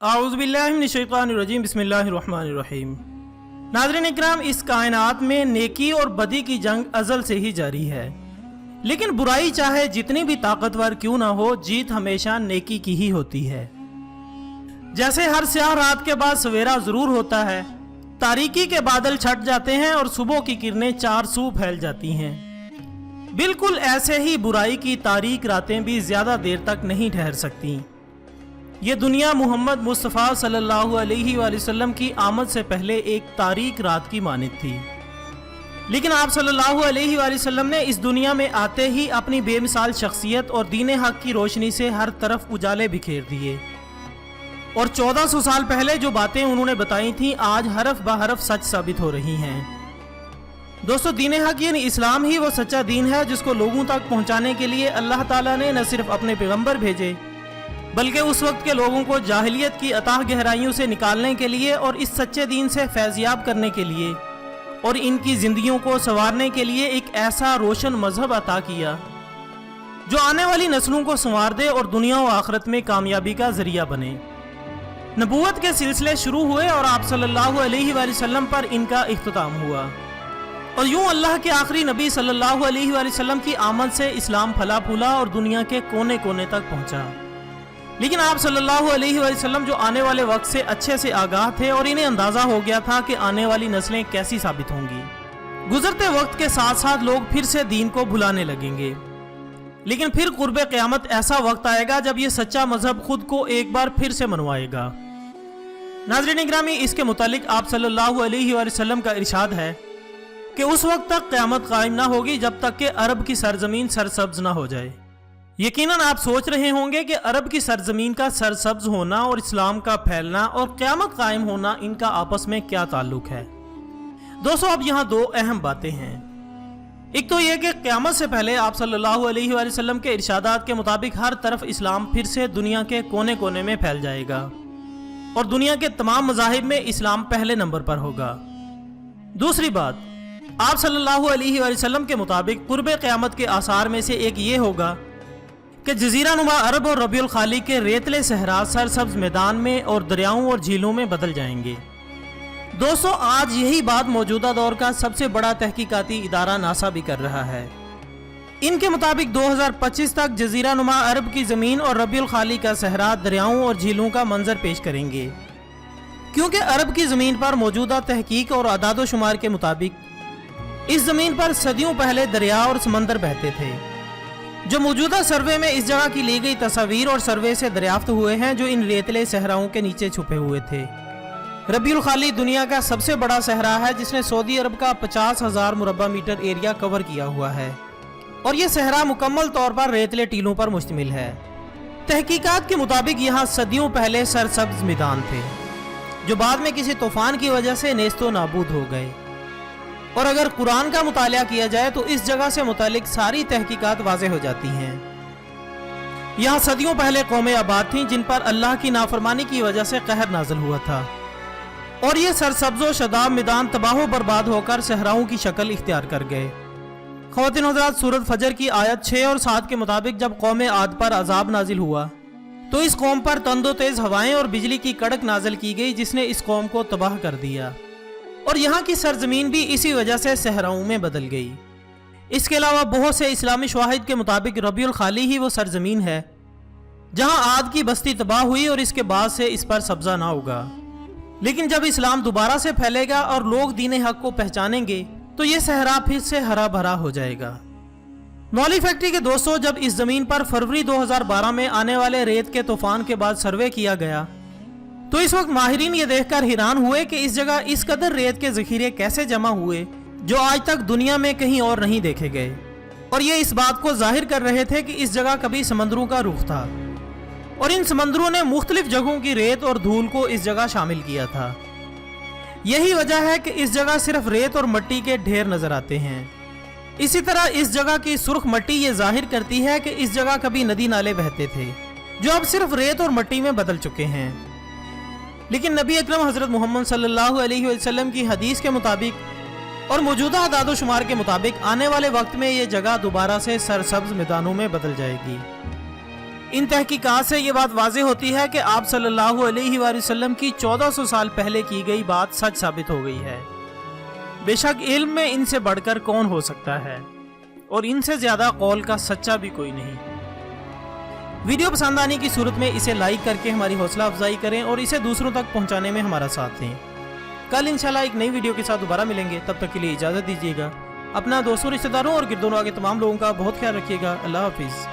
आऊज़ुबिल्लाहि मिनश्शैतानिर्रजीम बिस्मिल्लाहिर्रहमानिर्रहीम। नाज़रीन इकराम, इस कायनात में नेकी और बदी की जंग अज़ल से ही जारी है, लेकिन बुराई चाहे जितनी भी ताकतवर क्यों ना हो, जीत हमेशा नेकी की ही होती है। जैसे हर स्याह रात के बाद सवेरा जरूर होता है, तारीकी के बादल छट जाते हैं और सुबह की किरणें चार सू फैल जाती हैं। बिल्कुल ऐसे ही बुराई की तारीक रातें भी ज्यादा देर तक नहीं ठहर सकती। ये दुनिया मोहम्मद मुस्तफ़ा सल्लल्लाहु अलैहि वसल्लम की आमद से पहले एक तारीक रात की मानित थी, लेकिन आप सल्लल्लाहु अलैहि वसल्लम ने इस दुनिया में आते ही अपनी बेमिसाल शख्सियत और दीन हक की रोशनी से हर तरफ उजाले बिखेर दिए और 1400 साल पहले जो बातें उन्होंने बताई थीं आज हरफ ब हरफ सच साबित हो रही हैं। दोस्तों, दीन हक यानी इस्लाम ही वो सच्चा दीन है जिसको लोगों तक पहुंचाने के लिए अल्लाह ताला ने न सिर्फ अपने पैगंबर भेजे, बल्कि उस वक्त के लोगों को जाहिलियत की अताह गहराइयों से निकालने के लिए और इस सच्चे दीन से फैज़याब करने के लिए और इनकी जिंदगियों को संवारने के लिए एक ऐसा रोशन मजहब अता किया जो आने वाली नस्लों को संवार दे और दुनिया और आखिरत में कामयाबी का जरिया बने। नबूवत के सिलसिले शुरू हुए और आप सल्लल्लाहु अलैहि वसल्लम पर इनका इख्तिताम हुआ और यूं अल्लाह के आखिरी नबी सल्लल्लाहु अलैहि वसल्लम की आमद से इस्लाम फला फूला और दुनिया के कोने कोने तक पहुंचा। लेकिन आप सल्लल्लाहु अलैहि वसल्लम जो आने वाले वक्त से अच्छे से आगाह थे और इन्हें अंदाजा हो गया था कि आने वाली नस्लें कैसी साबित होंगी। गुजरते वक्त के साथ साथ लोग फिर से दीन को भुलाने लगेंगे, लेकिन फिर कुर्बे क़यामत ऐसा वक्त आएगा जब ये सच्चा मजहब खुद को एक बार फिर से मनवाएगा। नाज़रीन इकरामी, इसके मुतालिक आप सल्लल्लाहु अलैहि वसल्लम का इरशाद है कि उस वक्त तक क़यामत कायम ना होगी जब तक कि अरब की सरजमीन सरसब्ज ना हो जाए। यकीनन आप सोच रहे होंगे कि अरब की सरजमीन का सरसब्ज होना और इस्लाम का फैलना और क़यामत कायम होना, इनका आपस में क्या ताल्लुक है। दोस्तों, अब यहाँ दो अहम बातें हैं। एक तो यह कि क़यामत से पहले आप सल्लल्लाहु अलैहि वसल्लम के इरशादात के मुताबिक हर तरफ इस्लाम फिर से दुनिया के कोने कोने में फैल जाएगा और दुनिया के तमाम मज़ाहिब में इस्लाम पहले नंबर पर होगा। दूसरी बात, आप सल्लल्लाहु अलैहि वसल्लम के मुताबिक कुर्बे क़यामत के आसार में से एक ये होगा कि जजीरा नुमा अरब और रबीउल खाली के रेतले सहरा सरसब्ज मैदान में और दरियाओं और झीलों में बदल जाएंगे। दोस्तों, आज यही बात मौजूदा दौर का सबसे बड़ा तहकीकाती इदारा नासा भी कर रहा है। इनके मुताबिक 2025 तक जजीरा नुमा अरब की ज़मीन और रबीउल खाली का सहरा दरियाओं और झीलों का मंजर पेश करेंगे, क्योंकि अरब की ज़मीन पर मौजूदा तहकीक और अदादो शुमार के मुताबिक इस ज़मीन पर सदियों पहले दरिया और समंदर बहते थे, जो मौजूदा सर्वे में इस जगह की ली गई तस्वीर और सर्वे से दरियाफ्त हुए हैं, जो इन रेतले सहराओं के नीचे छुपे हुए थे। रबीउल खाली दुनिया का सबसे बड़ा सहरा है जिसने सऊदी अरब का 50,000 मुरब्बा मीटर एरिया कवर किया हुआ है और यह सहरा मुकम्मल तौर पर रेतले टीलों पर मुश्तमिल है। तहकीकात के मुताबिक यहाँ सदियों पहले सरसब्ज मैदान थे जो बाद में किसी तूफान की वजह से नेस्तो नाबूद हो गए, और अगर कुरान का मुतालिया किया जाए तो इस जगह से मुतालिक सारी तहकीकात वाज़ेह हो जाती हैं। यहाँ सदियों पहले कौमें आबाद थीं जिन पर अल्लाह की नाफरमानी की वजह से कहर नाज़िल हुआ था और ये सरसब्ज़ो शदाब मैदान तबाह बर्बाद होकर सहराओं की शक्ल इख्तियार कर गए। ख़वातीन हज़रात, सूरत फजर की आयत 6 और 7 के मुताबिक जब कौम आद पर अजाब नाजिल हुआ तो इस कौम पर तंदो तेज़ हवाएं और बिजली की कड़क नाजिल की गई जिसने इस कौम को तबाह कर दिया और यहाँ की सरजमीन भी इसी वजह से सहराओं में बदल गई। इसके अलावा बहुत से इस्लामी शवाहिद के मुताबिक रबीउल खाली ही वो सरजमीन है जहाँ आद की बस्ती तबाह हुई और इसके बाद से इस पर सब्जा ना उगा। लेकिन जब इस्लाम दोबारा से फैलेगा और लोग दीन हक को पहचानेंगे तो ये सहरा फिर से हरा भरा हो जाएगा। मौली फैक्ट्री के दोस्तों, जब इस जमीन पर फरवरी 2012 में आने वाले रेत के तूफान के बाद सर्वे किया गया तो इस वक्त माहिरीन ये देखकर हैरान हुए कि इस जगह इस कदर रेत के जखीरे कैसे जमा हुए जो आज तक दुनिया में कहीं और नहीं देखे गए, और ये इस बात को जाहिर कर रहे थे कि इस जगह कभी समंदरों का रुख था और इन समंदरों ने मुख्तलिफ जगहों की रेत और धूल को इस जगह शामिल किया था। यही वजह है कि इस जगह सिर्फ रेत और मिट्टी के ढेर नजर आते हैं। इसी तरह इस जगह की सुर्ख मिट्टी ये जाहिर करती है कि इस जगह कभी नदी नाले बहते थे जो अब सिर्फ रेत और मिट्टी में बदल चुके हैं। लेकिन नबी अकरम हज़रत मोहम्मद सल्लल्लाहु अलैहि वसल्लम की हदीस के मुताबिक और मौजूदा अदादो शुमार के मुताबिक आने वाले वक्त में ये जगह दोबारा से सरसब्ज मैदानों में बदल जाएगी। ان تحقیقات سے یہ بات واضح ہوتی ہے کہ آپ صلی اللہ علیہ وآلہ وسلم کی 1400 سال پہلے کی گئی بات سچ ثابت ہو گئی ہے۔ بے شک علم میں ان سے بڑھ کر کون ہو سکتا ہے، اور ان سے زیادہ قول کا سچا بھی کوئی نہیں۔ ویڈیو پسند آنے کی صورت میں اسے لائک کر کے ہماری حوصلہ افزائی کریں اور اسے دوسروں تک پہنچانے میں ہمارا ساتھ دیں۔ کل انشاءاللہ ایک نئی ویڈیو کے ساتھ دوبارہ ملیں گے، تب تک کے لیے اجازت دیجیے گا۔ اپنا دوستوں، رشتہ داروں اور گردوں کے تمام لوگوں کا بہت خیال رکھیے گا۔ اللہ حافظ۔